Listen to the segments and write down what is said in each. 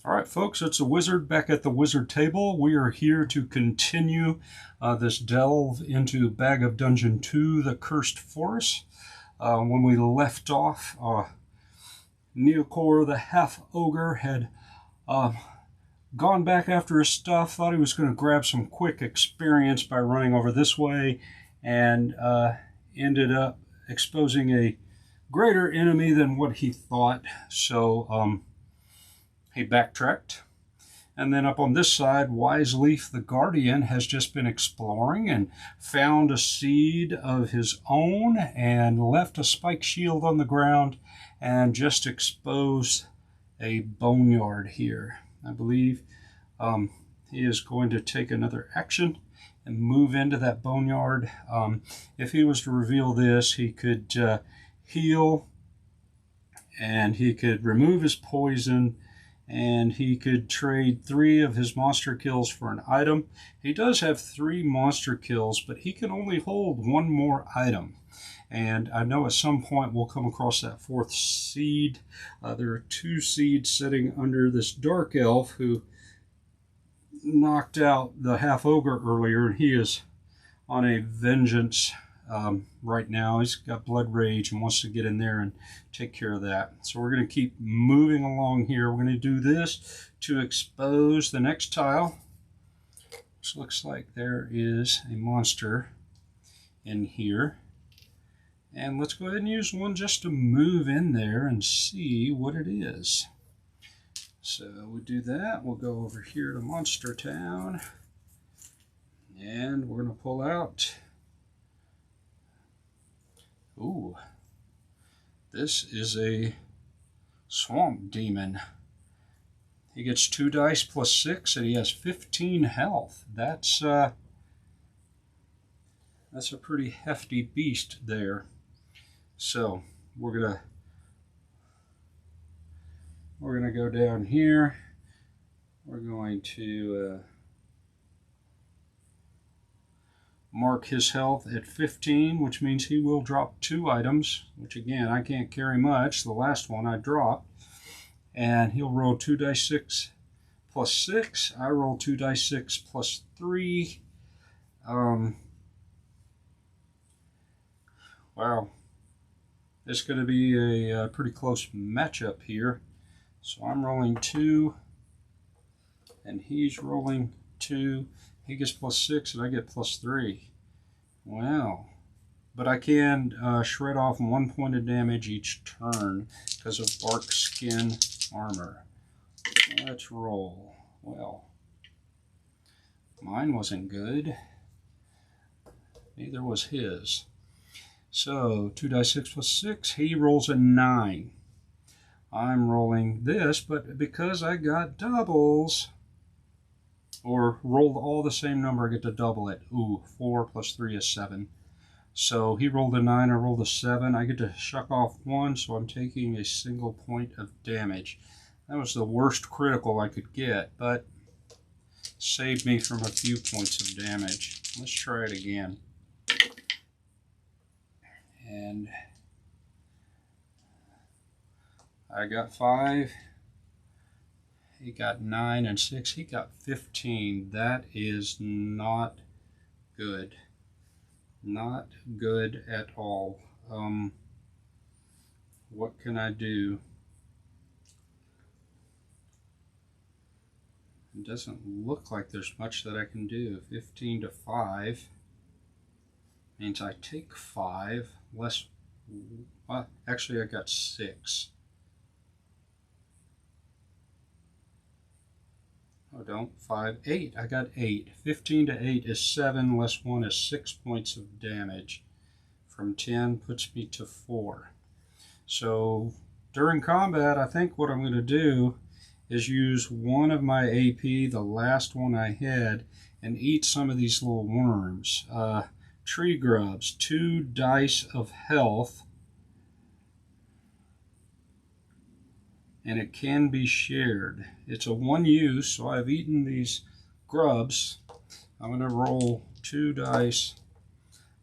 All right, folks, it's a Wizard back at the Wizard table. We are here to continue this delve into Bag of Dungeon 2, The Cursed Forest. When we left off, Neokor, the half-ogre, had gone back after his stuff, thought he was going to grab some quick experience by running over this way, and ended up exposing a greater enemy than what he thought. So he backtracked. And then up on this side, Wiseleaf the Guardian has just been exploring and found a seed of his own and left a spike shield on the ground and just exposed a boneyard here. I believe he is going to take another action and move into that boneyard. If he was to reveal this, he could heal, and he could remove his poison, and he could trade 3 of his monster kills for an item. He does have 3 monster kills, but he can only hold 1 more item. And I know at some point we'll come across that 4th seed. There are 2 seeds sitting under this dark elf who knocked out the half-ogre earlier, and he is on a vengeance right now. He's got blood rage and wants to get in there and take care of that. So we're going to keep moving along here. We're going to do this to expose the next tile, which looks like there is a monster in here. And let's go ahead and use one just to move in there and see what it is. So we do that. We'll go over here to Monster Town, and we're going to pull out. Ooh, this is a swamp demon. He gets 2 dice plus 6, and he has 15 health. That's a pretty hefty beast there. So we're gonna go down here. We're going to mark his health at 15, which means he will drop 2 items, which again, I can't carry much. The last one I dropped. And he'll roll 2 dice 6 plus 6. I roll 2 dice 6 plus 3. Wow. It's going to be a pretty close matchup here. So I'm rolling 2, and he's rolling 2. He gets plus 6, and I get plus 3. Wow. But I can shred off 1 point of damage each turn because of bark skin armor. Let's roll. Well, mine wasn't good. Neither was his. So 2 dice 6 plus 6. He rolls a 9. I'm rolling this, but because I got doubles, or rolled all the same number, I get to double it. Ooh, 4 plus 3 is 7. So he rolled a 9, I rolled a 7. I get to shuck off 1, so I'm taking a single point of damage. That was the worst critical I could get, but saved me from a few points of damage. Let's try it again. And I got 5. He got 9 and 6. He got 15. That is not good. Not good at all. What can I do? It doesn't look like there's much that I can do. 15 to 5 means I take 5 less. Well, actually, I got 6. Oh, don't. 5, 8. I got 8. 15 to 8 is 7, less 1 is 6 points of damage. From 10 puts me to 4. So during combat, I think what I'm going to do is use one of my AP, the last one I had, and eat some of these little worms. Tree grubs, 2 dice of health, and it can be shared. It's a 1 use, so I've eaten these grubs. I'm going to roll 2 dice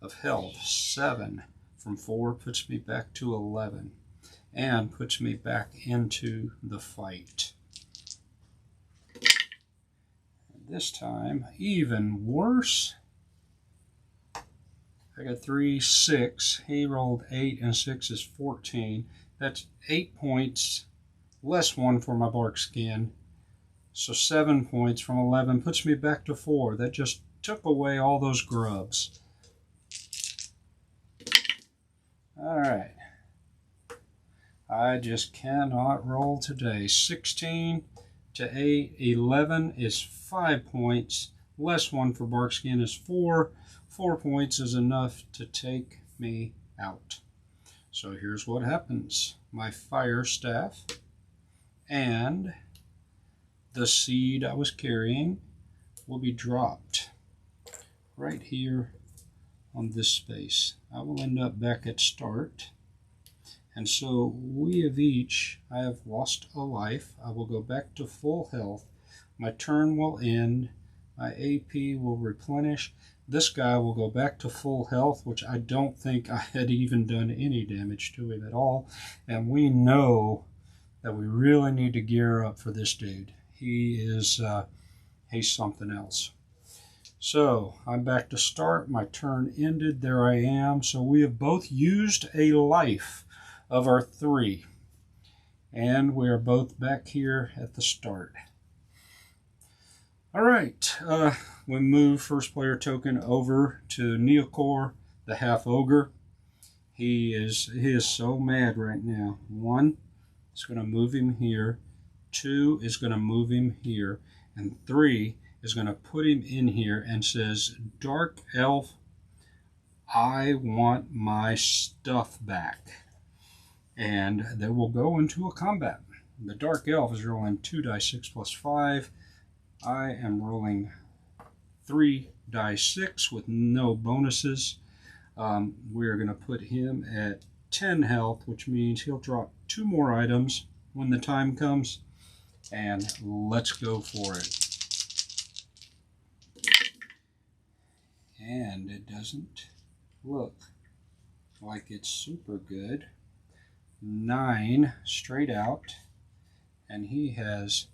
of health. 7 from 4 puts me back to 11, and puts me back into the fight. This time, even worse. I got 3, 6. He rolled 8, and 6 is 14. That's 8 points, less 1 for my bark skin. So 7 points from 11 puts me back to 4. That just took away all those grubs. All right. I just cannot roll today. 16 to 8, 11 is 5 points. Less 1 for bark skin is 4. 4 points is enough to take me out. So here's what happens. My fire staff and the seed I was carrying will be dropped right here on this space. I will end up back at start. And so we have each, I have lost a life. I will go back to full health. My turn will end. My AP will replenish. This guy will go back to full health, which I don't think I had even done any damage to him at all. And we know that we really need to gear up for this dude. He's something else. So I'm back to start. My turn ended. There I am. So we have both used a life of our 3. And we are both back here at the start. All right, we move first player token over to Neokor, the half ogre. He is so mad right now. 1 is going to move him here. 2 is going to move him here. And 3 is going to put him in here and says, Dark Elf, I want my stuff back. And they will go into a combat. The Dark Elf is rolling 2 dice 6 plus 5. I am rolling 3 dice 6 with no bonuses. We're going to put him at 10 health, which means he'll drop 2 more items when the time comes. And let's go for it. And it doesn't look like it's super good. 9 straight out. And he has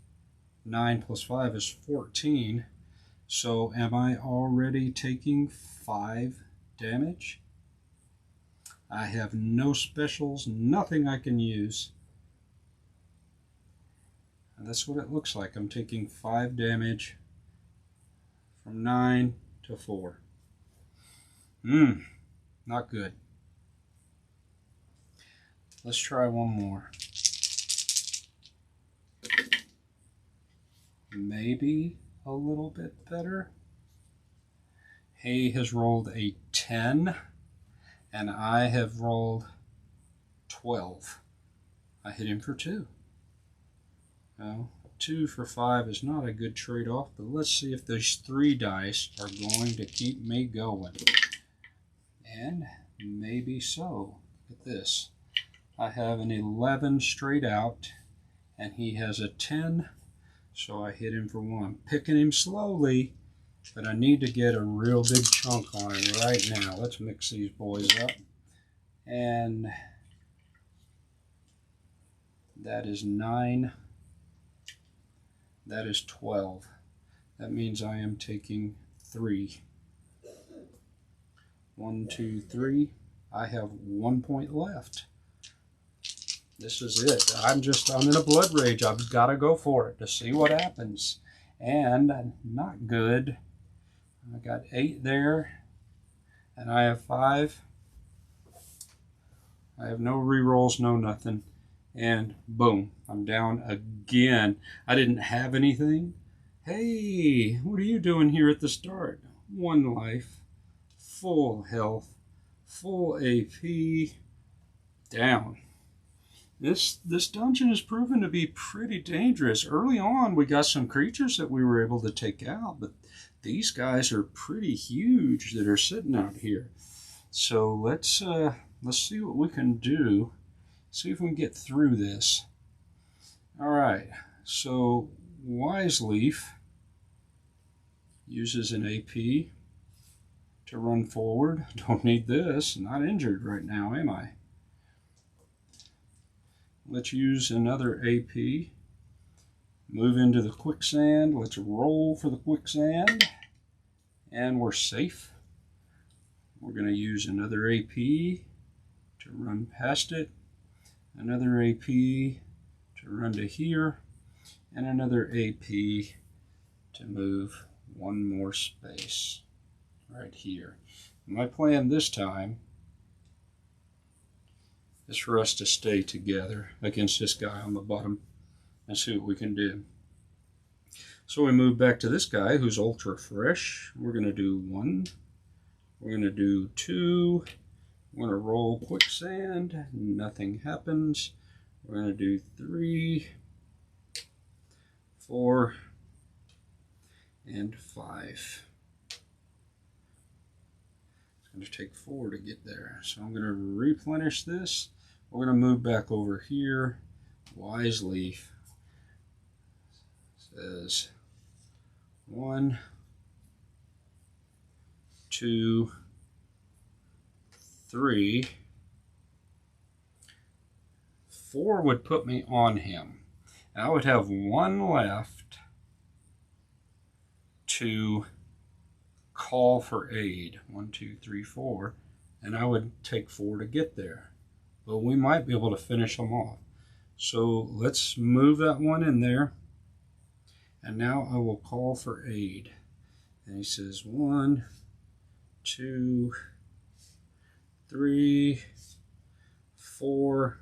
9 plus 5 is 14. So am I already taking 5 damage? I have no specials, nothing I can use. And that's what it looks like. I'm taking 5 damage from 9 to 4. Not good. Let's try one more. Maybe a little bit better. He has rolled a 10 and I have rolled 12. I hit him for 2. Well, 2 for 5 is not a good trade-off, but let's see if those 3 dice are going to keep me going. And maybe so. Look at this. I have an 11 straight out and he has a 10. So I hit him for 1. Picking him slowly, but I need to get a real big chunk on him right now. Let's mix these boys up. And that is 9. That is 12. That means I am taking 3. 1, 2, 3. I have 1 point left. This is it. I'm in a blood rage. I've got to go for it to see what happens. And not good. I got 8 there. And I have 5. I have no rerolls, no nothing. And boom, I'm down again. I didn't have anything. Hey, what are you doing here at the start? 1 life, full health, full AP, down. This dungeon has proven to be pretty dangerous. Early on, we got some creatures that we were able to take out, but these guys are pretty huge that are sitting out here. So let's see what we can do. See if we can get through this. All right. So Wise Leaf uses an AP to run forward. Don't need this. Not injured right now, am I? Let's use another AP. Move into the quicksand. Let's roll for the quicksand. And we're safe. We're going to use another AP to run past it. Another AP to run to here. And another AP to move one more space right here. My plan this time is for us to stay together against this guy on the bottom and see what we can do. So we move back to this guy who's ultra fresh. We're going to do 1. We're going to do 2. We're going to roll quicksand. Nothing happens. We're going to do 3, 4, and 5. It's going to take 4 to get there. So I'm going to replenish this. We're going to move back over here. Wise Leaf says 1, 2, 3, 4 would put me on him. I would have 1 left to call for aid. 1, 2, 3, 4, and I would take 4 to get there. But we might be able to finish them off. So let's move that one in there. And now I will call for aid. And he says 1, 2, 3, 4.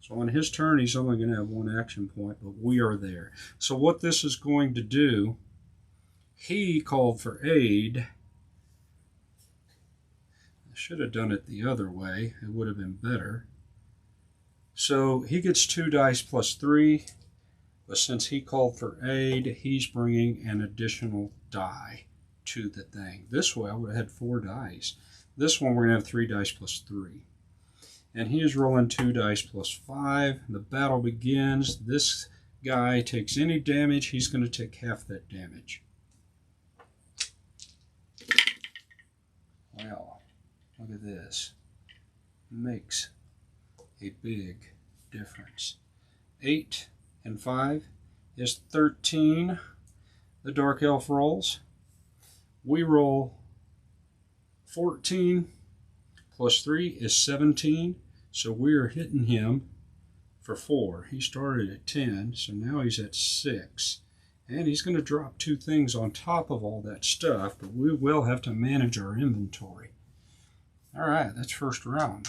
So on his turn, he's only going to have 1 action point, but we are there. So what this is going to do, he called for aid. I should have done it the other way. It would have been better. So he gets 2 dice plus 3. But since he called for aid, he's bringing an additional die to the thing. This way, I would have had 4 dice. This one, we're going to have 3 dice plus 3. And he is rolling 2 dice plus 5. The battle begins. This guy takes any damage. He's going to take half that damage. Well, look at this. Makes a big difference. 8 and 5 is 13. The Dark Elf rolls. We roll 14 plus 3 is 17. So we're hitting him for 4. He started at 10, so now he's at 6. And he's going to drop 2 things on top of all that stuff, but we will have to manage our inventory. All right, that's first round.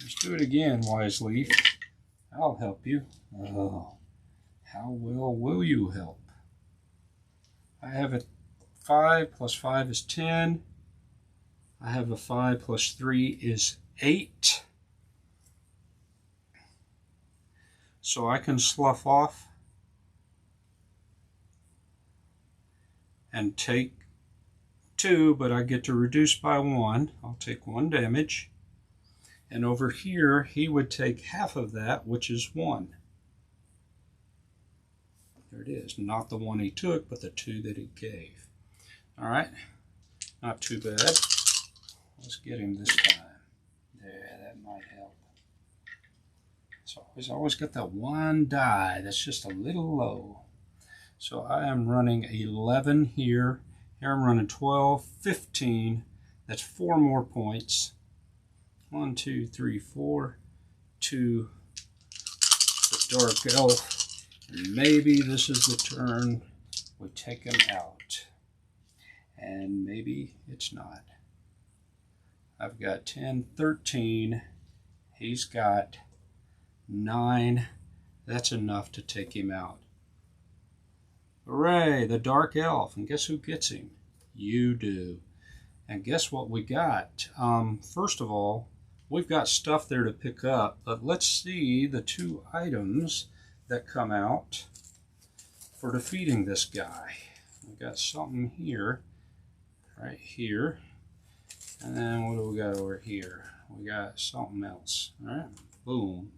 Let's do it again, Wise Leaf. I'll help you. Oh, how well will you help? I have a 5 plus 5 is 10. I have a 5 plus 3 is 8. So I can slough off and take 2, but I get to reduce by 1. I'll take 1 damage. And over here, he would take half of that, which is 1. There it is. Not the 1 he took, but the 2 that he gave. All right. Not too bad. Let's get him this time. Yeah, that might help. So he's always got that 1 die. That's just a little low. So I am running 11 here. Here I'm running 12, 15. That's 4 more points. 1, 2, 3, 4. 2. The Dark Elf. And maybe this is the turn we take him out. And maybe it's not. I've got 10, 13. He's got 9. That's enough to take him out. Hooray, the Dark Elf. And guess who gets him? You do. And guess what we got? First of all, we've got stuff there to pick up, but let's see the 2 items that come out for defeating this guy. We got something here, right here. And then what do we got over here? We got something else. All right, boom.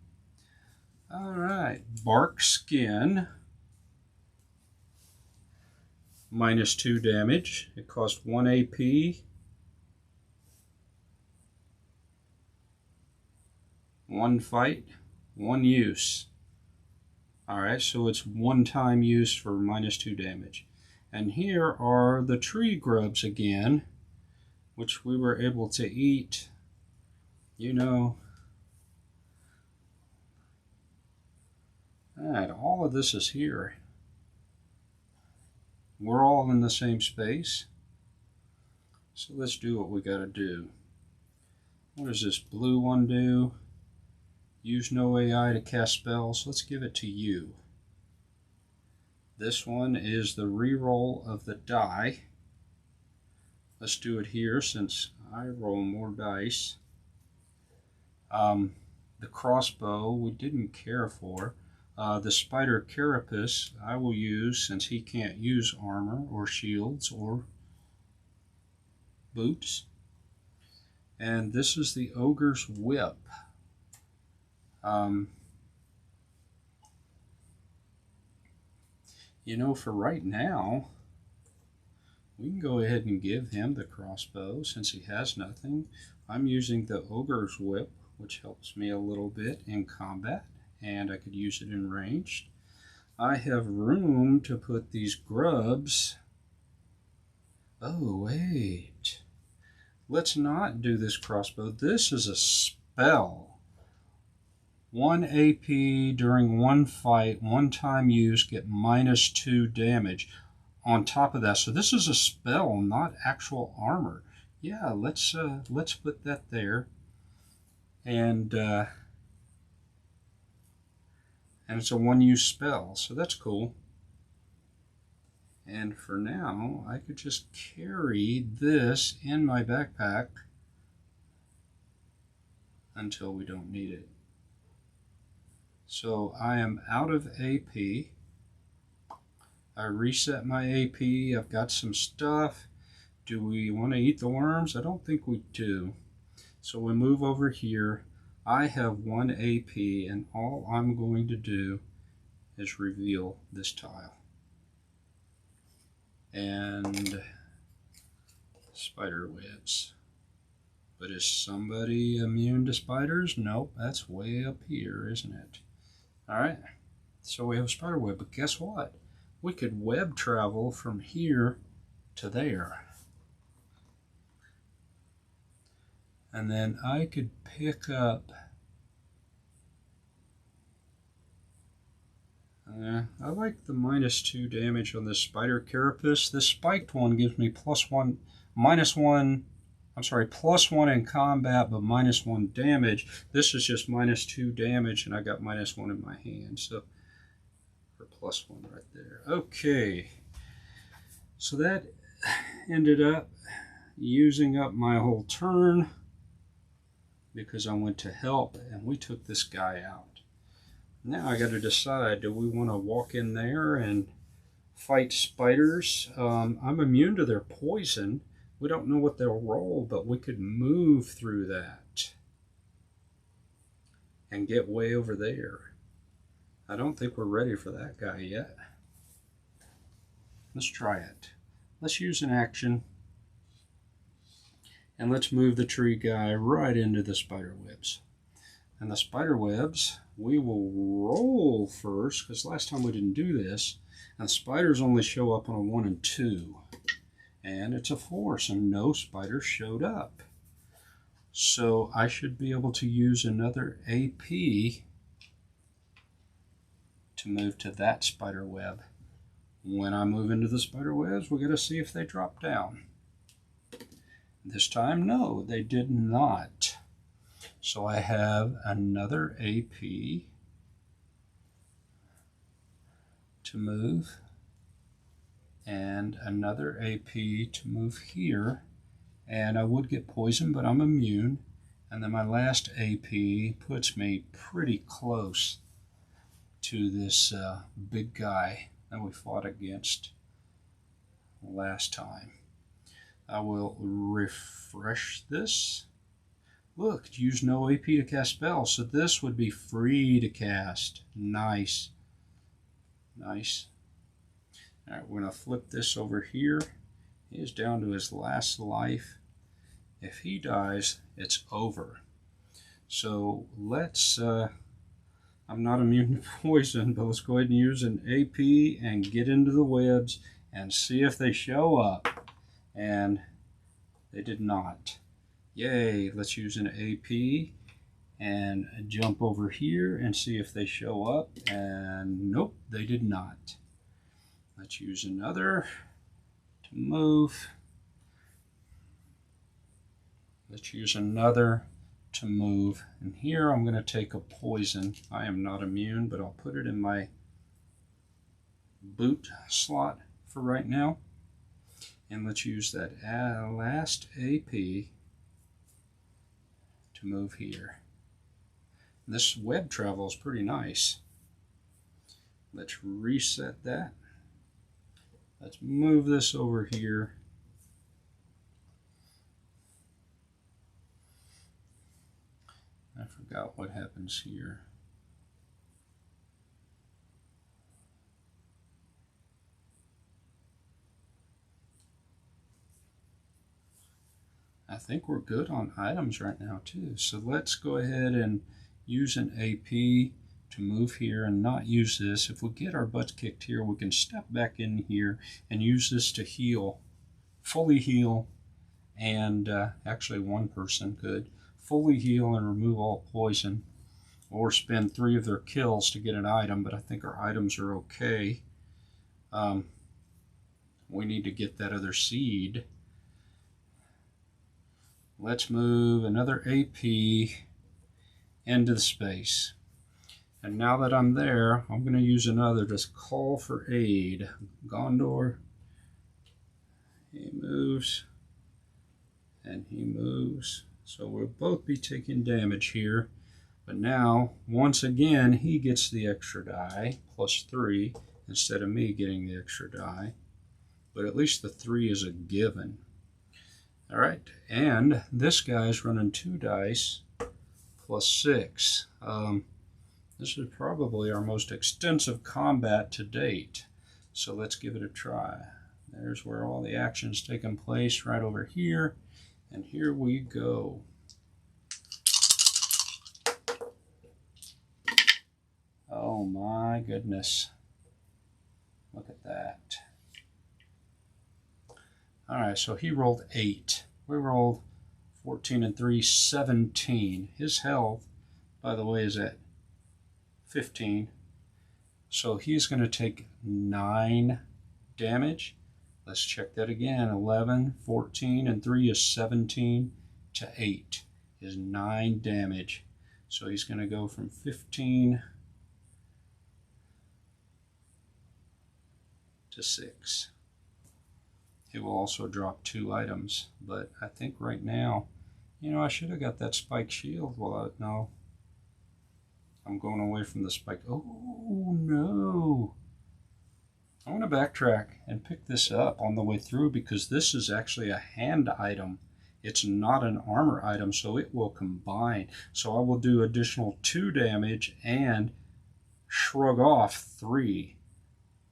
All right, Bark Skin. Minus 2 damage. It costs 1 AP. 1 fight, 1 use. Alright, so it's one time use for -2 damage. And here are the tree grubs again, which we were able to eat. You know, and all of this is here. We're all in the same space. So let's do what we gotta do. What does this blue one do? Use no AI to cast spells. Let's give it to you. This one is the reroll of the die. Let's do it here since I roll more dice. The crossbow we didn't care for. The spider carapace I will use since he can't use armor or shields or boots. And this is the ogre's whip. You know, for right now, we can go ahead and give him the crossbow since he has nothing. I'm using the ogre's whip, which helps me a little bit in combat, and I could use it in ranged. I have room to put these grubs. Oh, wait. Let's not do this crossbow. This is a spell. 1 AP during one fight, one time use, get -2 damage on top of that. So this is a spell, not actual armor. Yeah, let's put that there. And it's a one-use spell, so that's cool. And for now, I could just carry this in my backpack until we don't need it. So I am out of AP. I reset my AP. I've got some stuff. Do we want to eat the worms? I don't think we do. So we move over here. I have 1 AP, and all I'm going to do is reveal this tile. And spider webs. But is somebody immune to spiders? Nope, that's way up here, isn't it? Alright, so we have a spider web, but guess what? We could web travel from here to there. And then I could pick up... I like the -2 damage on this spider carapace. This spiked one gives me +1 in combat, but -1 damage. This is just -2 damage, and I got -1 in my hand, so for +1 right there. Okay, so that ended up using up my whole turn because I went to help, and we took this guy out. Now I got to decide, do we want to walk in there and fight spiders? I'm immune to their poison. We don't know what they'll roll, but we could move through that and get way over there. I don't think we're ready for that guy yet. Let's try it. Let's use an action. And let's move the tree guy right into the spider webs. And the spider webs, we will roll first, because last time we didn't do this. And spiders only show up on a 1 and 2. And it's a 4, so no spiders showed up. So I should be able to use another AP to move to that spider web. When I move into the spider webs, we got to see if they drop down. This time, no, they did not. So I have another AP to move, and another AP to move here, and I would get poisoned, but I'm immune. And then my last AP puts me pretty close to this big guy that we fought against last time. I will refresh this. Look, use no AP to cast spells, so this would be free to cast. Nice. Nice. Alright, we're going to flip this over here. He is down to his last life. If he dies, it's over. So let's I'm not immune to poison, but let's go ahead and use an AP and get into the webs and see if they show up. And they did not. Yay, let's use an AP and jump over here and see if they show up. And nope, they did not. Let's use another to move. Let's use another to move. And here I'm going to take a poison. I am not immune, but I'll put it in my boot slot for right now. And let's use that last AP to move here. This web travel is pretty nice. Let's reset that. Let's move this over here. I forgot what happens here. I think we're good on items right now too. So let's go ahead and use an AP to move here and not use this. If we get our butts kicked here, we can step back in here and use this to heal, fully heal, and actually one person could fully heal and remove all poison, or spend 3 of their kills to get an item, but I think our items are okay. We need to get that other seed. Let's move another AP into the space. And now that I'm there, I'm going to use another to call for aid. Gondor, he moves, and he moves. So we'll both be taking damage here. But now, once again, he gets the extra die, +3, instead of me getting the extra die. But at least the 3 is a given. All right, and this guy's running 2 dice, +6. This is probably our most extensive combat to date. So let's give it a try. There's where all the action's taking place, right over here. And here we go. Oh my goodness. Look at that. All right, so he rolled 8. We rolled 14 and 3, 17. His health, by the way, is at 15. So he's going to take 9 damage. Let's check that again. 11, 14, and 3 is 17 to 8 is 9 damage. So he's going to go from 15 to 6. He will also drop 2 items, but I think right now, you know, I should have got that spike shield. Well, no. I'm going away from the spike. Oh, no. I'm going to backtrack and pick this up on the way through because this is actually a hand item. It's not an armor item, so it will combine. So I will do additional 2 damage and shrug off 3.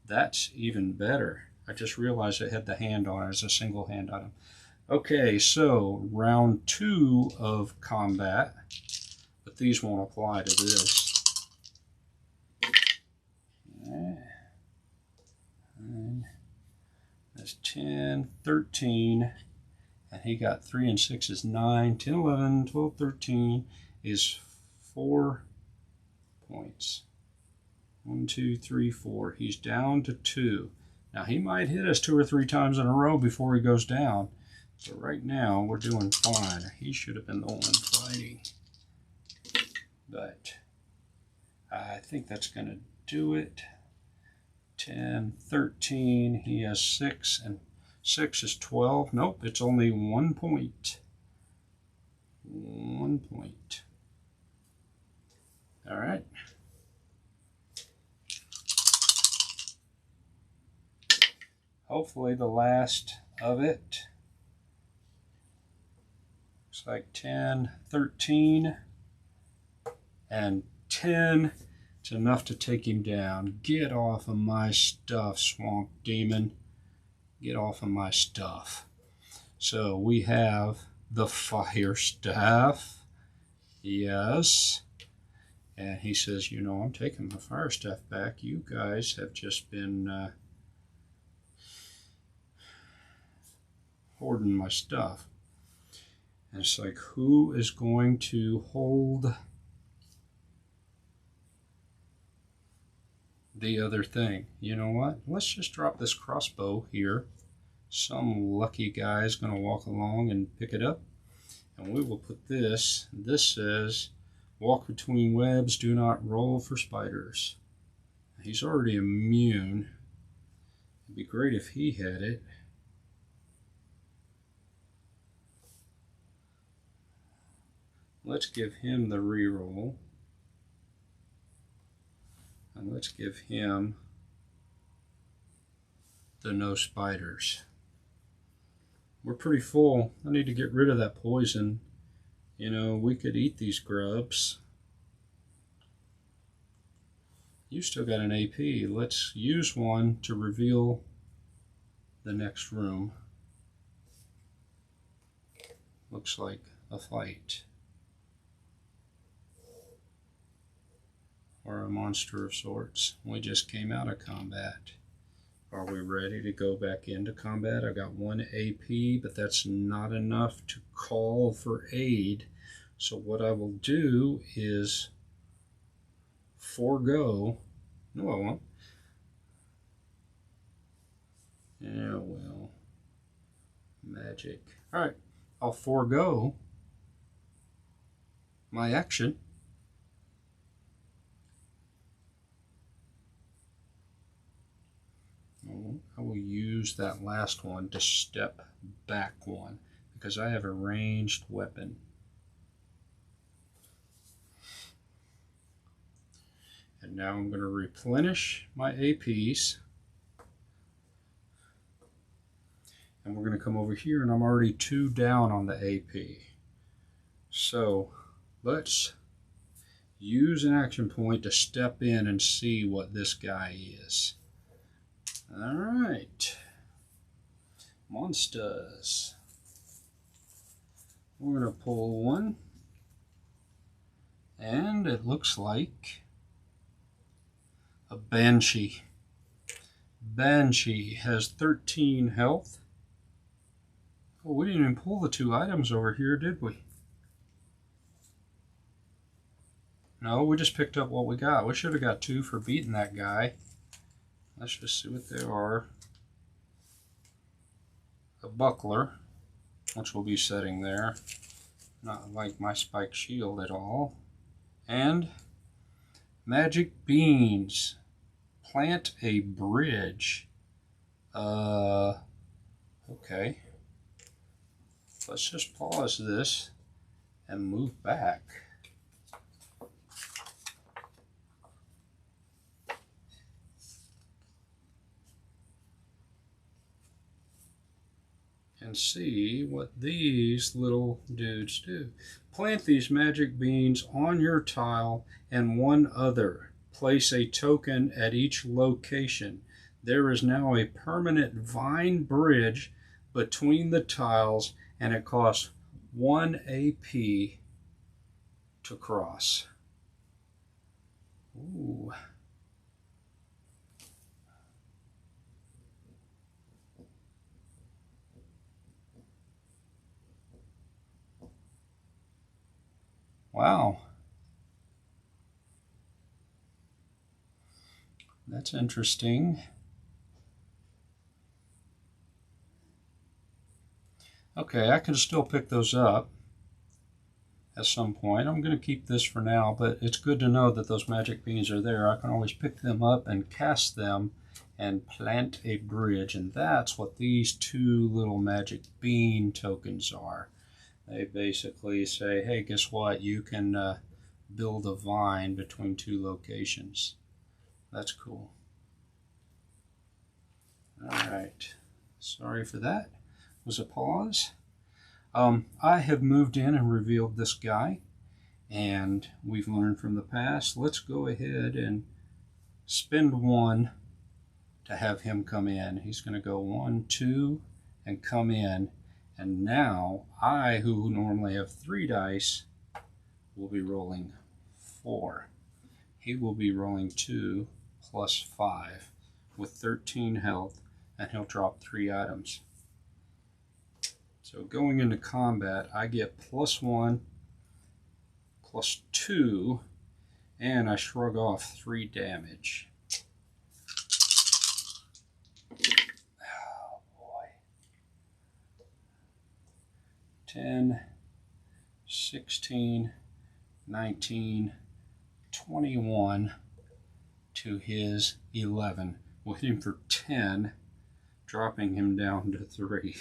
That's even better. I just realized it had the hand on it as a single hand item. Okay, so round 2 of combat, but these won't apply to this. That's 10, 13, and he got 3 and 6 is 9, 10, 11, 12, 13 is 4 points. 1, 2, 3, 4. He's down to 2. Now he might hit us 2 or 3 times in a row before he goes down. So right now we're doing fine. He should have been the one fighting. But I think that's going to do it. 10, 13. He has 6 and 6 is 12. Nope, it's only 1 point. 1 point. All right. Hopefully the last of it. Looks like 10, 13, and 10. It's enough to take him down. Get off of my stuff, Swamp Demon. Get off of my stuff. So we have the Fire Staff. Yes. And he says, you know, I'm taking my fire stuff back. You guys have just been hoarding my stuff. And it's like, who is going to hold the other thing? You know what? Let's just drop this crossbow here. Some lucky guy is going to walk along and pick it up. And we will put this. This says, walk between webs, do not roll for spiders. He's already immune. It'd be great if he had it. Let's give him the reroll. And let's give him the no spiders. We're pretty full. I need to get rid of that poison. You know, we could eat these grubs. You still got an AP. Let's use one to reveal the next room. Looks like a fight. Or a monster of sorts. We just came out of combat. Are we ready to go back into combat? I got 1 AP, but that's not enough to call for aid. So what I will do is forego. No, I won't. Yeah, well, magic. All right, I'll forego my action. I will use that last one to step back one because I have a ranged weapon. And now I'm going to replenish my APs. And we're going to come over here, and I'm already 2 down on the AP. So let's use an action point to step in and see what this guy is. All right, monsters. We're going to pull one, and it looks like a Banshee. Banshee has 13 health. Oh, we didn't even pull the 2 items over here, did we? No, we just picked up what we got. We should have got 2 for beating that guy. Let's just see what they are. A buckler, which will be setting there. Not like my spike shield at all. And magic beans. Plant a bridge. Okay. Let's just pause this and move back. And see what these little dudes do. Plant these magic beans on your tile and one other. Place a token at each location. There is now a permanent vine bridge between the tiles, and it costs 1 AP to cross. Ooh. Wow. That's interesting. Okay, I can still pick those up at some point. I'm going to keep this for now, but it's good to know that those magic beans are there. I can always pick them up and cast them and plant a bridge, and that's what these 2 little magic bean tokens are. They basically say, hey, guess what? You can build a vine between 2 locations. That's cool. All right. Sorry for that. It was a pause. I have moved in and revealed this guy, and we've learned from the past. Let's go ahead and spend 1 to have him come in. He's going to go 1, 2, and come in. And now I, who normally have 3 dice, will be rolling 4. he will be rolling 2 plus 5 with 13 health, and he'll drop 3 items. So going into combat, I get +1, +2, and I shrug off 3 damage. Oh boy. 10, 16, 19, 21 to his 11. We'll hit him for 10, dropping him down to 3.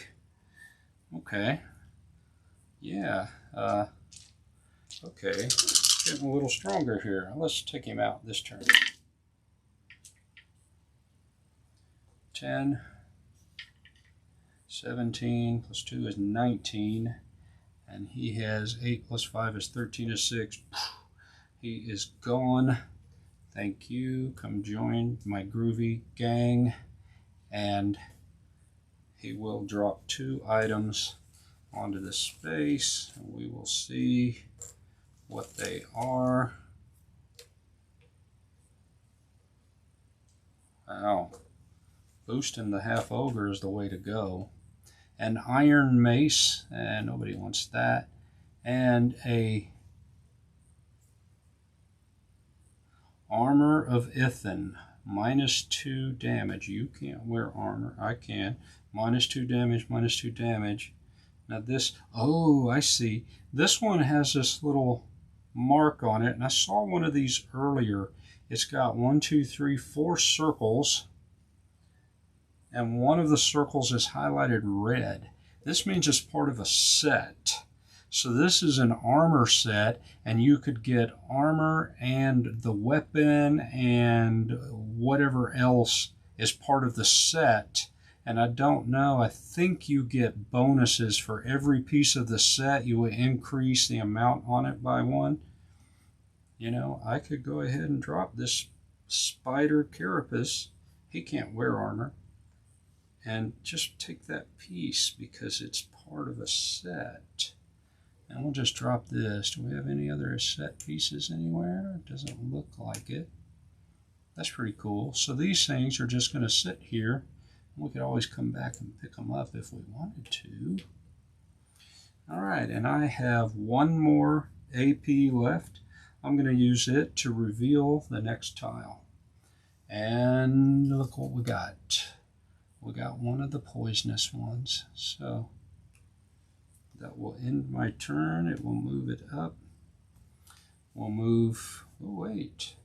Okay. Yeah. Okay. Getting a little stronger here. Let's take him out this turn. 10, 17 plus 2 is 19, and he has 8 plus 5 is 13 is 6. He is gone. Thank you. Come join my groovy gang, and he will drop 2 items onto the space, and we will see what they are. Wow. Boosting the half ogre is the way to go. An iron mace, and nobody wants that. And a armor of Ithan, -2 damage. You can't wear armor. I can. -2 damage, -2 damage. Now this, oh, I see. This one has this little mark on it, and I saw one of these earlier. It's got 1, 2, 3, 4 circles, and one of the circles is highlighted red. This means it's part of a set. So this is an armor set, and you could get armor and the weapon and whatever else is part of the set. And I don't know, I think you get bonuses for every piece of the set. You will increase the amount on it by 1. You know, I could go ahead and drop this Spider Carapace. He can't wear armor. And just take that piece because it's part of a set. And we'll just drop this. Do we have any other set pieces anywhere? It doesn't look like it. That's pretty cool. So these things are just going to sit here. We could always come back and pick them up if we wanted to. All right, and I have 1 more AP left. I'm going to use it to reveal the next tile. And look what we got. We got one of the poisonous ones. So that will end my turn. It will move it up. We'll move, oh wait.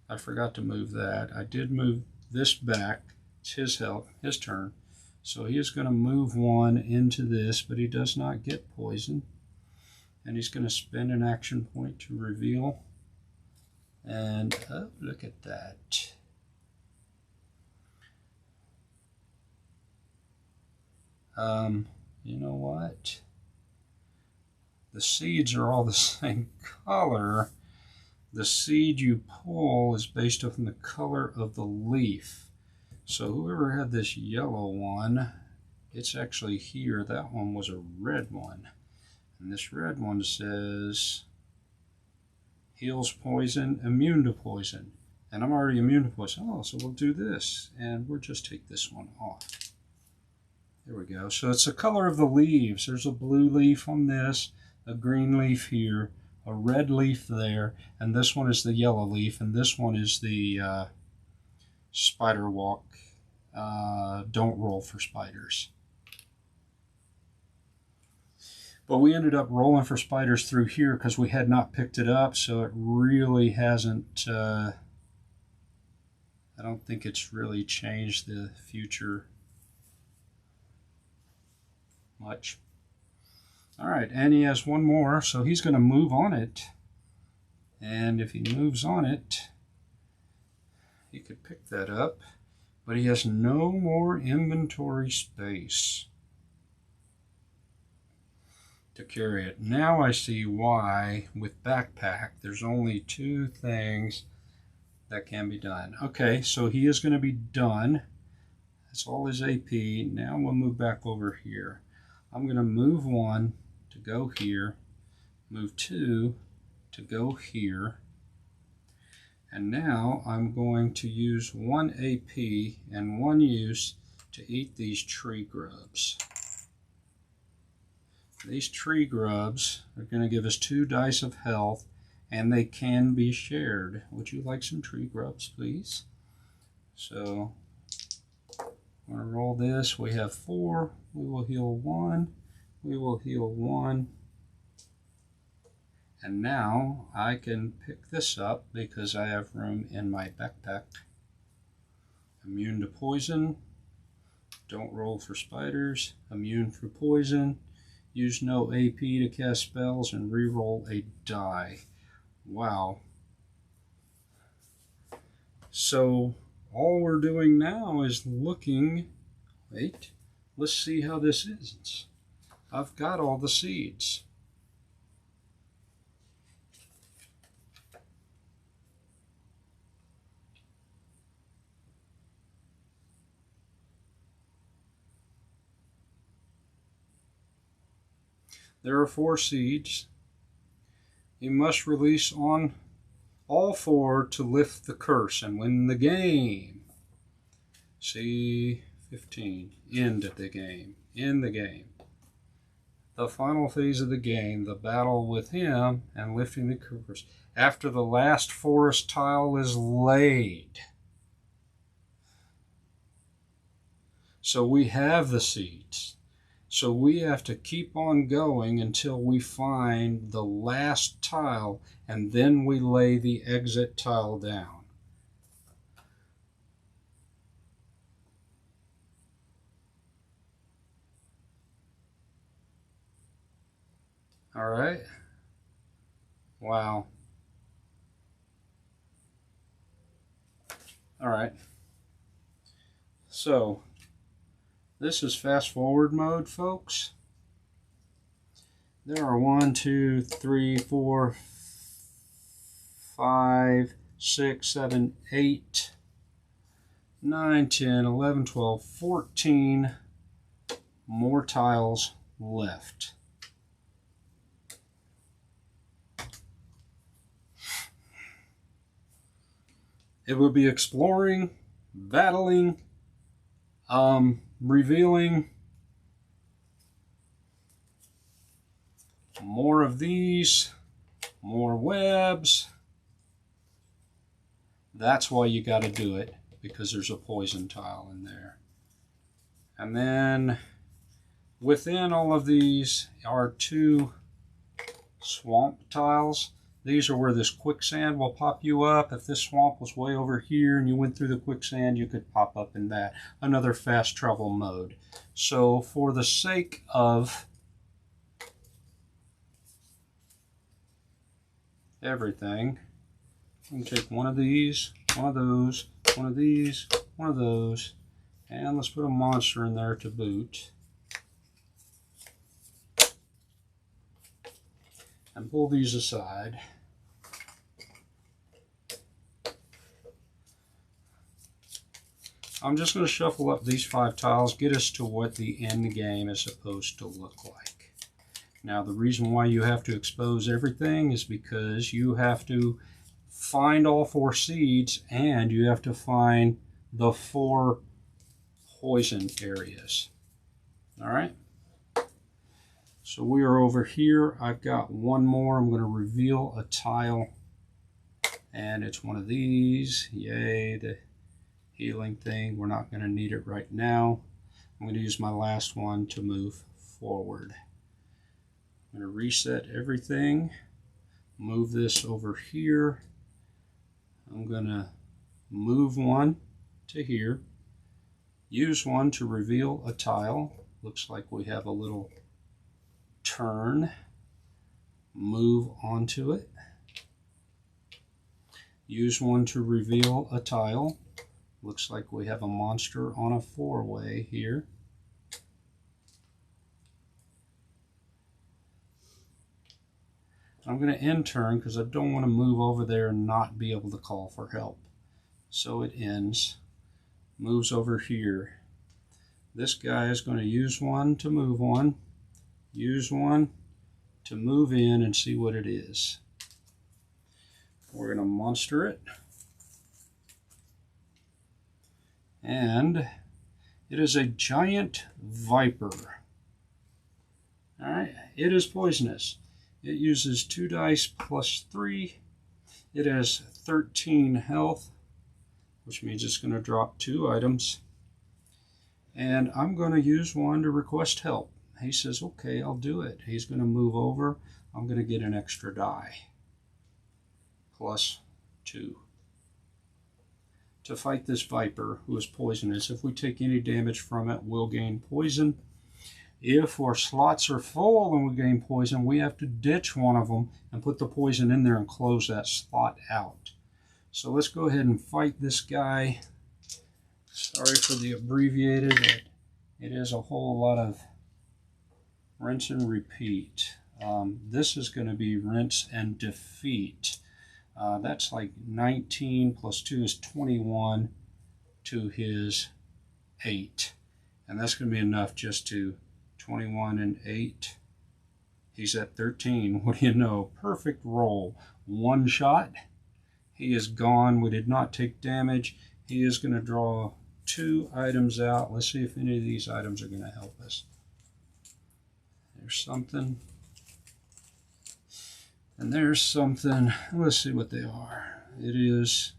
I forgot to move that. I did move this back. It's his help, his turn. So he is going to move 1 into this, but he does not get poison. And he's going to spend an action point to reveal. And oh, look at that. You know what? The seeds are all the same color. The seed you pull is based on the color of the leaf. So whoever had this yellow one, it's actually here. That one was a red one. And this red one says heals poison, immune to poison. And I'm already immune to poison. Oh, so we'll do this. And we'll just take this one off. There we go. So it's the color of the leaves. There's a blue leaf on this, a green leaf here, a red leaf there, and this one is the yellow leaf, and this one is the spider walk. Don't roll for spiders. But we ended up rolling for spiders through here because we had not picked it up, so it really hasn't, I don't think it's really changed the future much. All right, and he has 1 more, so he's going to move on it. And if he moves on it, he could pick that up, but he has no more inventory space to carry it. Now I see why with backpack there's only 2 things that can be done. Okay, so he is going to be done. That's all his AP. Now we'll move back over here. I'm going to move 1 to go here, move 2 to go here. And now I'm going to use 1 AP and 1 use to eat these tree grubs. These tree grubs are going to give us 2 dice of health, and they can be shared. Would you like some tree grubs, please? So I'm going to roll this. We have 4. We will heal 1. We will heal 1. And now I can pick this up because I have room in my backpack. Immune to poison. Don't roll for spiders. Immune for poison. Use no AP to cast spells and reroll a die. Wow. So all we're doing now is looking. Wait, let's see how this is. I've got all the seeds. There are 4 seeds. You must release on all 4 to lift the curse and win the game. C15. End the game. End the game. The final phase of the game, the battle with him and lifting the curse. After the last forest tile is laid. So we have the seeds. So we have to keep on going until we find the last tile, and then we lay the exit tile down. All right. Wow. All right. So this is fast forward mode, folks. There are 1, 2, 3, 4, 5, 6, 7, 8, 9, 10, 11, 12, 14 more tiles left. It will be exploring, battling, revealing more of these, more webs. That's why you got to do it, because there's a poison tile in there. And then within all of these are 2 swamp tiles. These are where this quicksand will pop you up. If this swamp was way over here and you went through the quicksand, you could pop up in that. Another fast travel mode. So for the sake of everything, I'm going to take one of these, one of those, one of these, one of those, and let's put a monster in there to boot. And pull these aside. I'm just going to shuffle up these 5 tiles, get us to what the end game is supposed to look like. Now, the reason why you have to expose everything is because you have to find all 4 seeds, and you have to find the 4 poison areas. All right? So we are over here. I've got 1 more. I'm going to reveal a tile, and it's one of these. Yay, the healing thing. We're not going to need it right now. I'm going to use my last one to move forward. I'm going to reset everything. Move this over here. I'm going to move 1 to here. Use 1 to reveal a tile. Looks like we have a little turn. Move onto it. Use 1 to reveal a tile. Looks like we have a monster on a 4-way here. I'm going to end turn because I don't want to move over there and not be able to call for help. So it ends. Moves over here. This guy is going to use 1 to move 1. Use 1 to move in and see what it is. We're going to monster it. And it is a giant viper. Alright, it is poisonous. It uses 2 dice plus 3. It has 13 health, which means it's going to drop 2 items. And I'm going to use one to request help. He says, okay, I'll do it. He's going to move over. I'm going to get an extra die. Plus 2. To fight this viper, who is poisonous. If we take any damage from it, we'll gain poison. If our slots are full and we gain poison, we have to ditch one of them and put the poison in there and close that slot out. So let's go ahead and fight this guy. Sorry for the abbreviated, but it is a whole lot of rinse and repeat. This is going to be rinse and defeat. That's like 19 plus 2 is 21 to his 8. And that's going to be enough just to 21 and 8. He's at 13. What do you know? Perfect roll. One shot. He is gone. We did not take damage. He is going to draw 2 items out. Let's see if any of these items are going to help us. There's something. And there's something. Let's see what they are. It is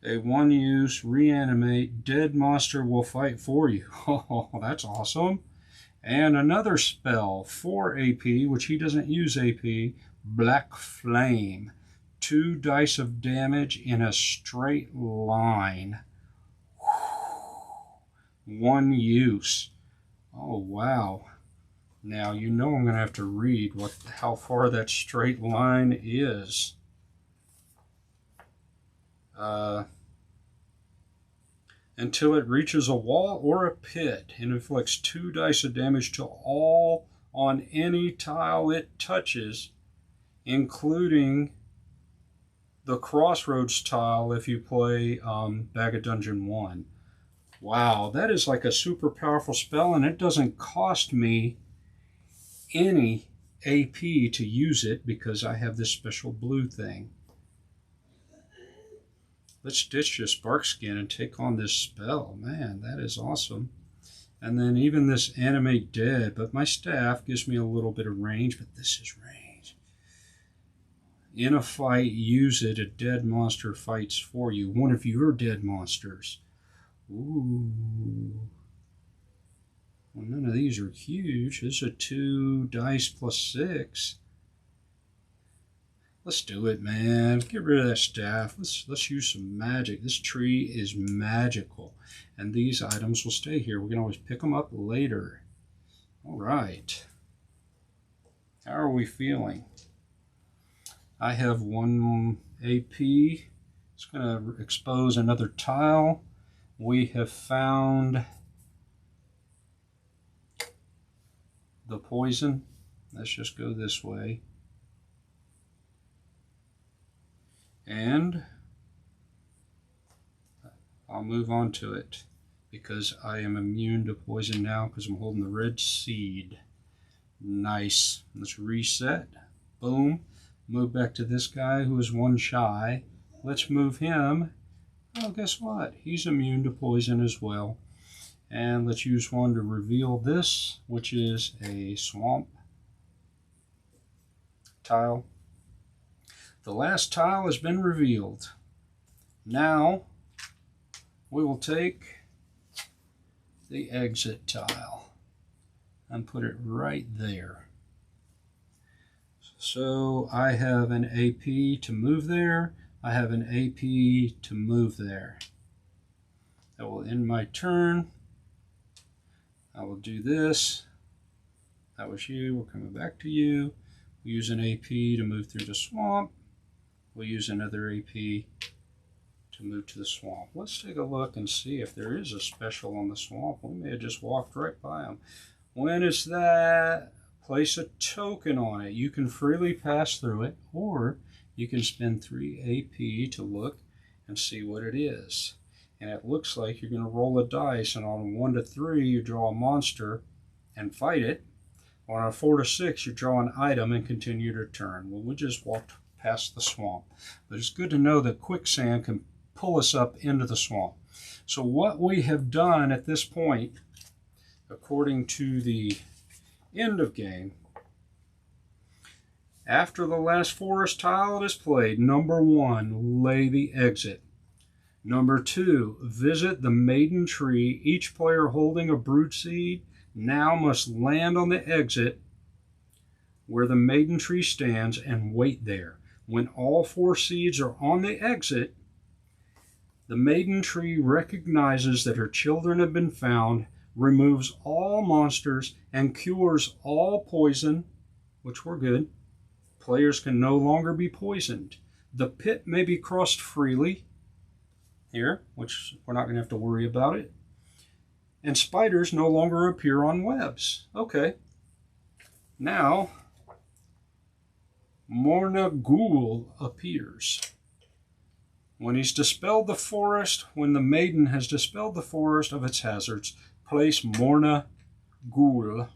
a 1-use reanimate. Dead monster will fight for you. Oh, that's awesome. And another spell, 4 AP, which he doesn't use AP, Black Flame. 2 dice of damage in a straight line. 1 use. Oh, wow. Now, you know I'm going to have to read how far that straight line is. Until it reaches a wall or a pit and inflicts 2 dice of damage to all on any tile it touches, including the crossroads tile if you play Bag of Dungeon 1. Wow, that is like a super powerful spell, and it doesn't cost me any AP to use it because I have this special blue thing. Let's ditch this bark skin and take on this spell. Man, that is awesome. And then even this animate dead, but my staff gives me a little bit of range, but this is range. In a fight, use it. A dead monster fights for you. One of your dead monsters. Ooh. Well, none of these are huge. This is a 2 dice plus 6. Let's do it, man. Get rid of that staff. Let's use some magic. This tree is magical. And these items will stay here. We can always pick them up later. All right. How are we feeling? I have 1 AP. It's going to expose another tile. We have found the poison. Let's just go this way. And I'll move on to it because I am immune to poison now because I'm holding the red seed. Nice. Let's reset. Boom. Move back to this guy who is 1 shy. Let's move him. Oh, guess what? He's immune to poison as well. And let's use one to reveal this, which is a swamp tile. The last tile has been revealed. Now we will take the exit tile and put it right there. So I have an AP to move there. I have an AP to move there. That will end my turn. I will do this. That was you. We're coming back to you. We use an AP to move through the swamp. We'll use another AP to move to the swamp. Let's take a look and see if there is a special on the swamp. We may have just walked right by them. When is that? Place a token on it. You can freely pass through it, or you can spend 3 AP to look and see what it is. And it looks like you're going to roll a dice, and on 1 to 3 you draw a monster and fight it. On a 4 to 6, you draw an item and continue to turn. Well, we just walked past the swamp. But it's good to know that quicksand can pull us up into the swamp. So what we have done at this point, according to the end of game, after the last forest tile is played, number 1, lay the exit. Number 2, visit the maiden tree. Each player holding a brood seed now must land on the exit where the maiden tree stands and wait there. When all 4 seeds are on the exit, the maiden tree recognizes that her children have been found, removes all monsters, and cures all poison, which we're good. Players can no longer be poisoned. The pit may be crossed freely here, which we're not going to have to worry about it. And spiders no longer appear on webs. Okay. Now, Morna Ghoul appears. When he's dispelled the forest, when the maiden has dispelled the forest of its hazards, place Morna Ghoul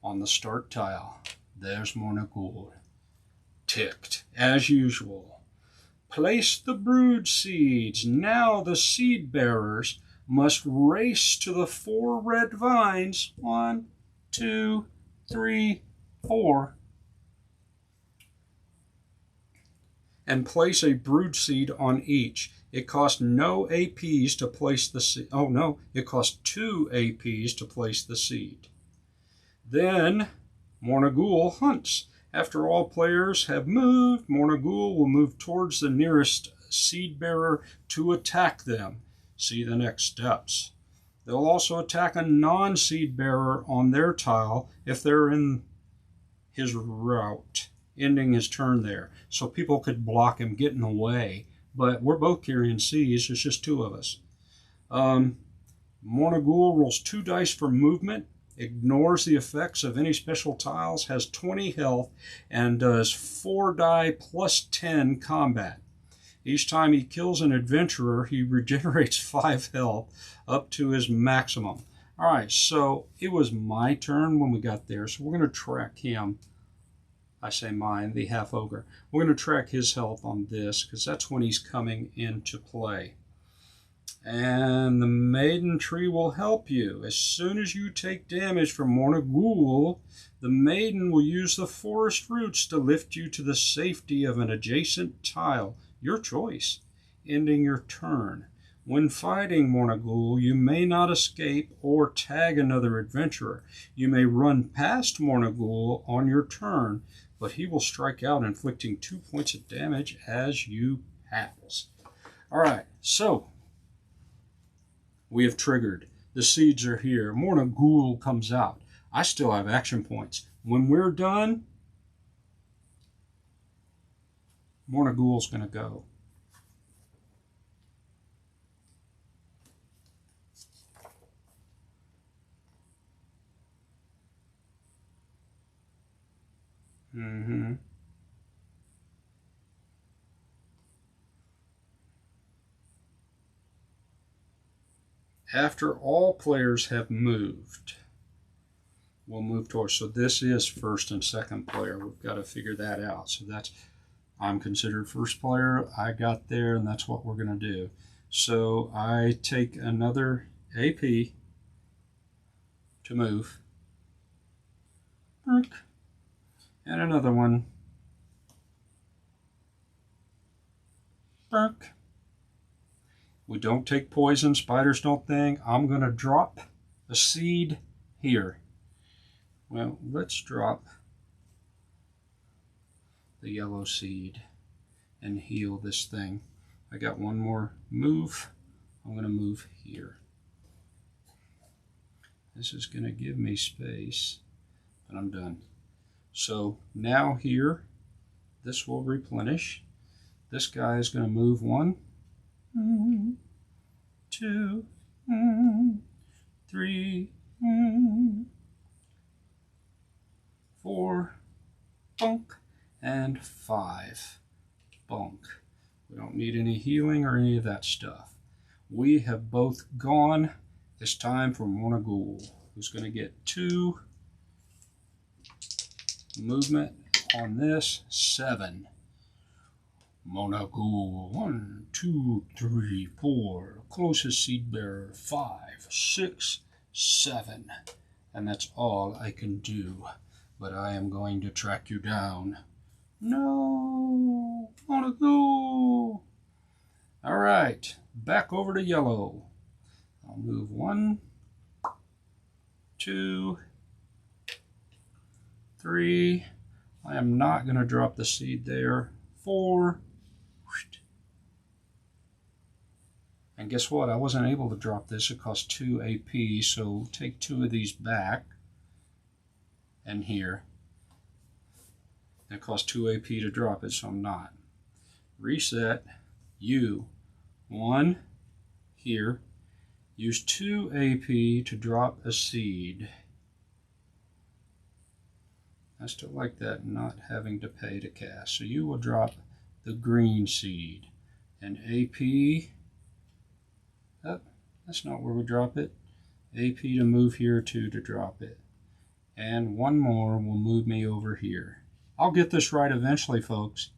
on the start tile. There's Morna Ghoul. Ticked, as usual. Place the brood seeds. Now the seed bearers must race to the 4 red vines. 1, 2, 3, 4. And place a brood seed on each. It costs no APs to place the seed. Oh no, it costs 2 APs to place the seed. Then Morna Ghoul hunts. After all players have moved, Morna Ghoul will move towards the nearest seed bearer to attack them. See the next steps. They'll also attack a non-seed bearer on their tile if they're in his route, ending his turn there. So people could block him getting away. But we're both carrying seeds. It's just 2 of us. Morna Ghoul rolls 2 dice for movement, ignores the effects of any special tiles, has 20 health, and does 4 die plus 10 combat. Each time he kills an adventurer, he regenerates 5 health up to his maximum. All right, so it was my turn when we got there, so we're going to track him. I say mine, the half ogre. We're going to track his health on this because that's when he's coming into play. And the maiden tree will help you. As soon as you take damage from Morna Ghoul, the maiden will use the forest roots to lift you to the safety of an adjacent tile. Your choice, ending your turn. When fighting Morna Ghoul, you may not escape or tag another adventurer. You may run past Morna Ghoul on your turn, but he will strike out, inflicting 2 points of damage as you pass. All right, so we have triggered. The seeds are here. Morna Ghoul comes out. I still have action points. When we're done, Morna Ghoul's going to go. After all players have moved, we'll move towards. So this is first and second player. We've got to figure that out. So that's, I'm considered first player. I got there, and that's what we're going to do. So I take another AP to move. And another one. We don't take poison. Spiders don't think. I'm going to drop a seed here. Well, let's drop the yellow seed and heal this thing. I got one more move. I'm going to move here. This is going to give me space, but I'm done. So now here, this will replenish. This guy is going to move 1, 2, 3, 4, bunk, and 5, bunk. We don't need any healing or any of that stuff. We have both gone. It's time for Morna Ghoul, who's going to get 2 movement on this, 7. Monaco, 1, 2, 3, 4. Closest seed bearer, 5, 6, 7. And that's all I can do. But I am going to track you down. No, Monaco. All right, back over to yellow. I'll move 1, 2, 3. I am not going to drop the seed there. 4. And guess what? I wasn't able to drop this. It cost 2 AP, so take 2 of these back. And here. It cost 2 AP to drop it, so I'm not. Reset. U. 1 here. Use 2 AP to drop a seed. I still like that, not having to pay to cast. So you will drop the green seed. And AP, oh, that's not where we drop it. AP to move here, 2 to drop it. And 1 more will move me over here. I'll get this right eventually, folks.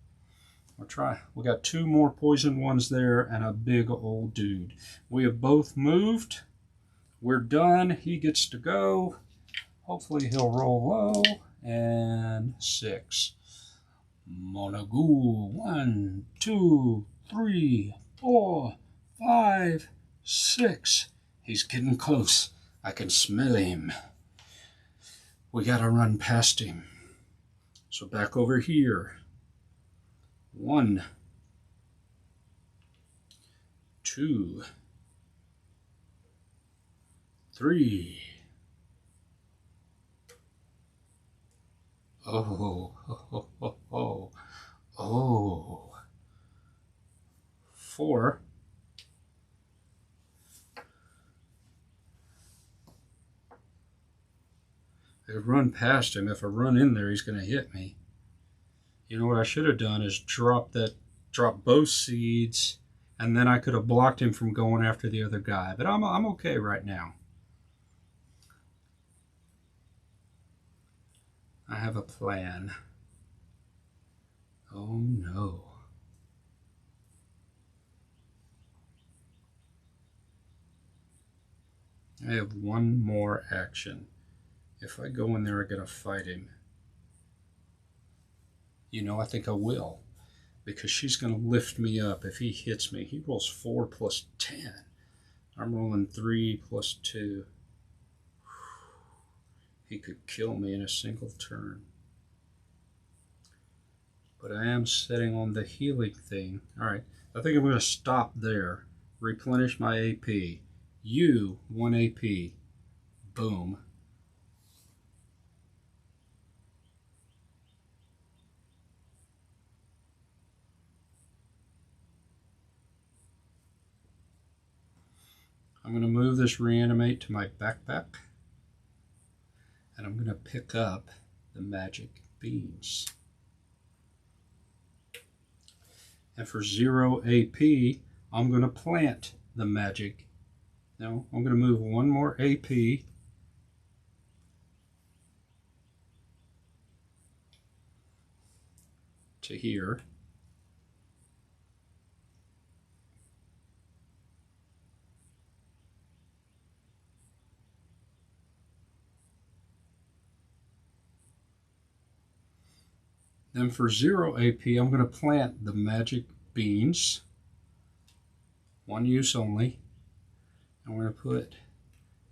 I'll try. We got 2 more poison ones there and a big old dude. We have both moved. We're done. He gets to go. Hopefully he'll roll low. And 6. Monagoo. 1, 2, 3, 4, 5, 6. He's getting close. I can smell him. We gotta run past him. So back over here. 1, 2, 3. Oh, oh, oh, oh, oh. 4. I could run past him. If I run in there, he's going to hit me. You know what I should have done is drop both seeds, and then I could have blocked him from going after the other guy. But I'm okay right now. I have a plan. Oh no. I have 1 more action. If I go in there, I gotta fight him. You know, I think I will. Because she's gonna lift me up if he hits me. He rolls 4 plus 10. I'm rolling 3 plus 2. He could kill me in a single turn. But I am sitting on the healing thing. Alright, I think I'm going to stop there. Replenish my AP. You, 1 AP. Boom. I'm going to move this reanimate to my backpack. And I'm going to pick up the magic beans. And for 0 AP, I'm going to plant the magic. Now, I'm going to move 1 more AP. To here. Then for 0 AP, I'm going to plant the magic beans. 1 use only. I'm going to put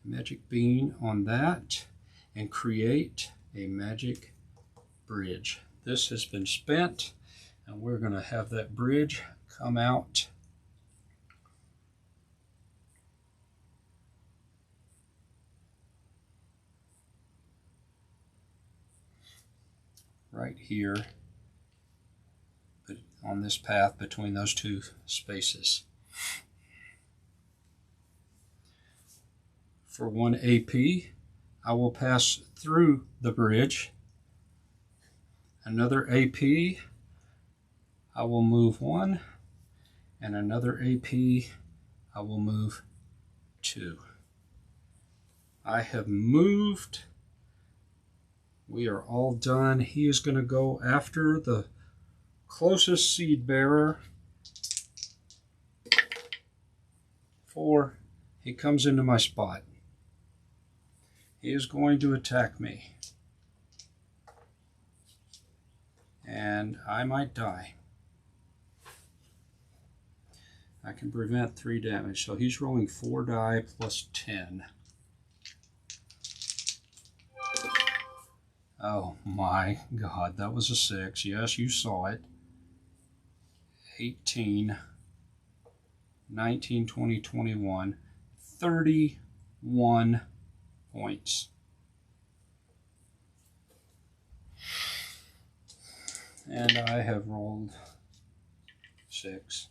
a magic bean on that and create a magic bridge. This has been spent, and we're going to have that bridge come out. Right here, but on this path between those 2 spaces. For 1 AP, I will pass through the bridge. Another AP, I will move 1, and another AP, I will move 2. I have moved We are all done. He is going to go after the closest seed bearer. 4. He comes into my spot. He is going to attack me. And I might die. I can prevent 3 damage. So he's rolling 4 die plus 10. Oh my God, that was a 6. Yes, you saw it. 18, 19, 20, 21, 31 points. And I have rolled 6.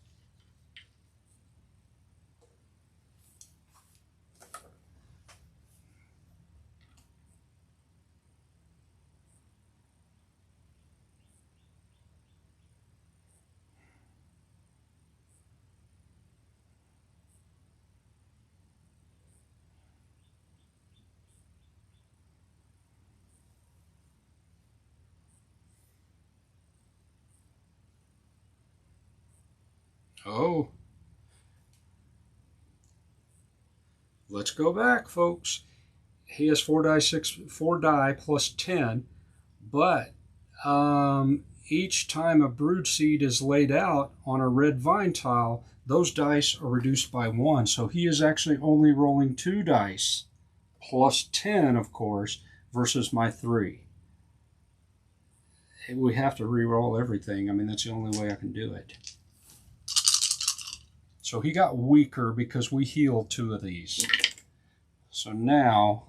Oh, let's go back, folks. He has 4 die plus 10, but each time a brood seed is laid out on a red vine tile, those dice are reduced by 1. So he is actually only rolling 2 dice plus 10, of course, versus my 3. We have to re-roll everything. I mean, that's the only way I can do it. So he got weaker because we healed 2 of these. So now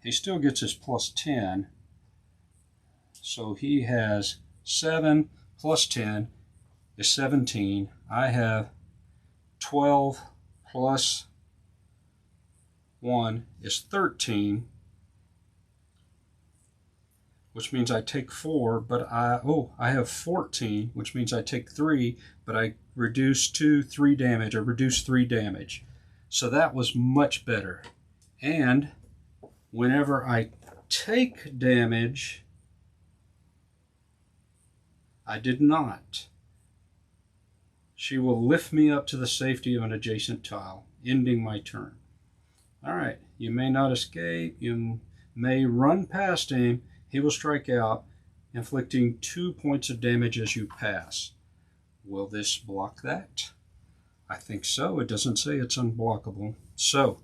he still gets his plus 10. So he has 7 plus 10 is 17. I have 12 plus 1 is 13, which means I take 4, but I have 14, which means I take 3, but I reduce 3 damage. I reduce 3 damage. So that was much better. And whenever I take damage, I did not. She will lift me up to the safety of an adjacent tile, ending my turn. All right, you may not escape. You may run past him. He will strike out, inflicting 2 points of damage as you pass. Will this block that? I think so. It doesn't say it's unblockable. So,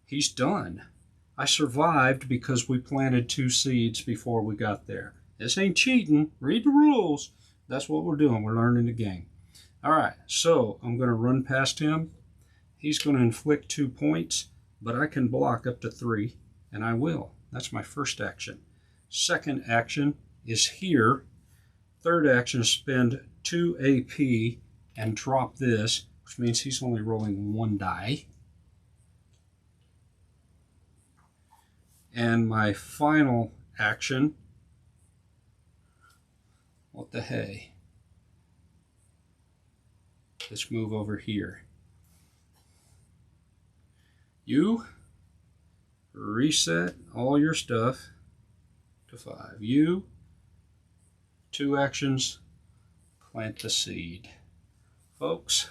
he's done. I survived because we planted 2 seeds before we got there. This ain't cheating. Read the rules. That's what we're doing. We're learning the game. All right, so I'm going to run past him. He's going to inflict 2 points, but I can block up to 3, and I will. That's my first action. Second action is here. Third action is spend 2 AP and drop this, which means he's only rolling 1 die. And my final action, what the hey? Let's move over here. You reset all your stuff to 5. You, 2 actions, plant the seed. Folks,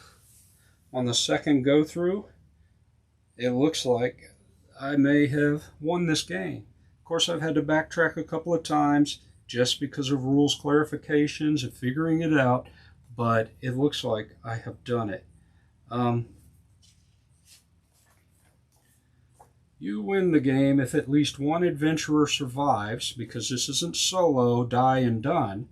on the second go through, it looks like I may have won this game. Of course, I've had to backtrack a couple of times just because of rules clarifications and figuring it out, but it looks like I have done it. You win the game if at least 1 adventurer survives, because this isn't solo, die and done.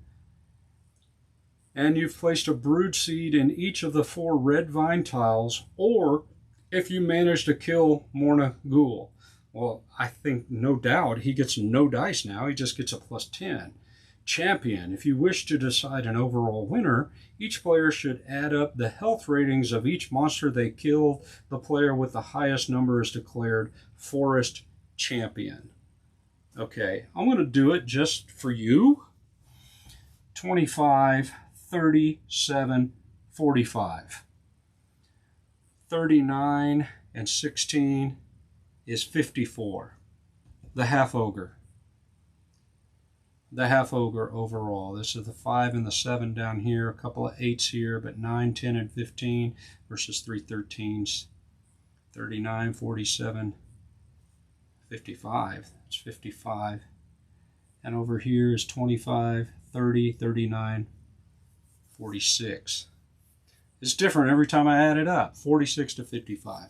And you've placed a brood seed in each of the 4 red vine tiles, or if you manage to kill Morna Ghul. Well, I think no doubt he gets no dice now. He just gets a plus 10. Champion. If you wish to decide an overall winner, each player should add up the health ratings of each monster they killed. The player with the highest number is declared Forest Champion. Okay, I'm going to do it just for you. 25, 37, 45. 39 and 16 is 54. The half ogre. the half ogre overall. This is the 5 and the 7 down here, a couple of 8s here, but 9, 10, and 15 versus 3 13s. 39, 47, 55. It's 55. And over here is 25, 30, 39, 46. It's different every time I add it up, 46 to 55.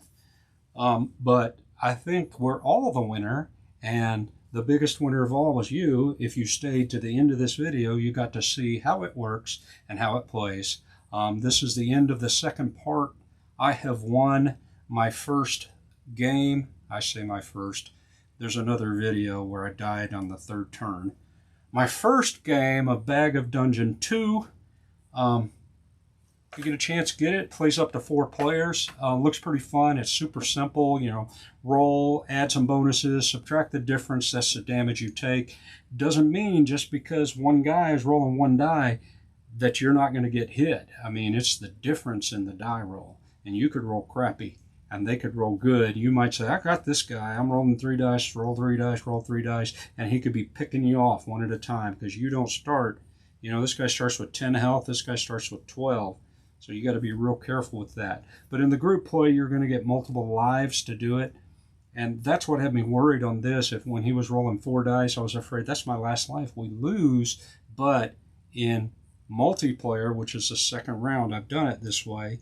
But I think we're all the winner, and the biggest winner of all was you. If you stayed to the end of this video, you got to see how it works and how it plays. This is the end of the second part. I have won my first game. I say my first. There's another video where I died on the third turn. My first game of Bag of Dungeon 2. If you get a chance, get it. Plays up to 4 players. Looks pretty fun. It's super simple. You know, roll, add some bonuses, subtract the difference. That's the damage you take. Doesn't mean just because one guy is rolling 1 die that you're not going to get hit. I mean, it's the difference in the die roll. And you could roll crappy, and they could roll good. You might say, I got this guy. I'm rolling 3 dice, roll 3 dice, roll 3 dice, and he could be picking you off one at a time because you don't start. You know, this guy starts with 10 health. This guy starts with 12. So you got to be real careful with that. But in the group play, you're going to get multiple lives to do it. And that's what had me worried on this. If when he was rolling 4 dice, I was afraid that's my last life. We lose. But in multiplayer, which is the second round, I've done it this way,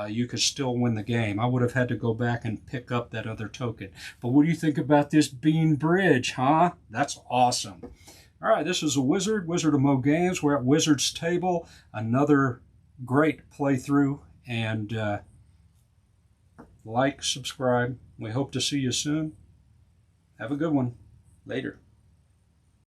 you could still win the game. I would have had to go back and pick up that other token. But what do you think about this Bean Bridge, huh? That's awesome. All right, this is a Wizard of Mo Games. We're at Wizard's Table. Another great playthrough. And like, subscribe. We hope to see you soon. Have a good one. Later.